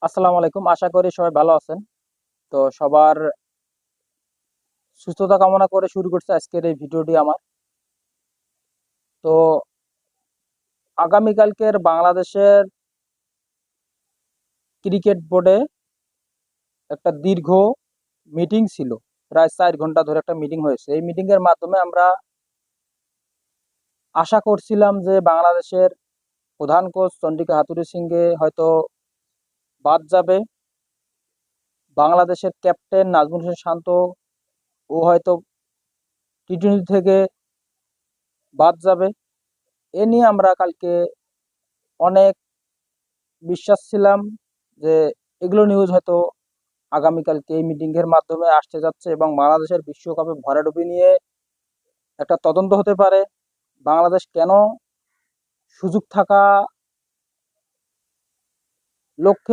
আসসালামু আলাইকুম। আশা করি সবাই ভালো আছেন। তো সবার সুস্থতা কামনা করে শুরু করছে আজকের এই ভিডিওটি আমার। তো আগামীকালকের বাংলাদেশের ক্রিকেট বোর্ডে একটা দীর্ঘ মিটিং ছিল। প্রায় 4 ঘন্টা ধরে একটা মিটিং হয়েছে। এই মিটিং এর মাধ্যমে আমরা আশা করছিলাম যে বাংলাদেশের প্রধান কোচ চন্ডিকা হাথুরুসিংহে হয়তো বাদ যাবে। বাংলাদেশের ক্যাপ্টেন নাজমুল হোসেন শান্ত ও হয়তো টি-টোয়েন্টি থেকে বাদ যাবে। এ নিয়ে আমরা কালকে অনেক বিশ্বাস ছিলাম যে এগুলো নিউজ হয়তো আগামীকালকে এই মিটিং এর মাধ্যমে আসতে যাচ্ছে এবং বাংলাদেশের বিশ্বকাপে ভরাডুবি নিয়ে একটা তদন্ত হতে পারে। বাংলাদেশ কেন সুযোগ থাকা লক্ষ্যেও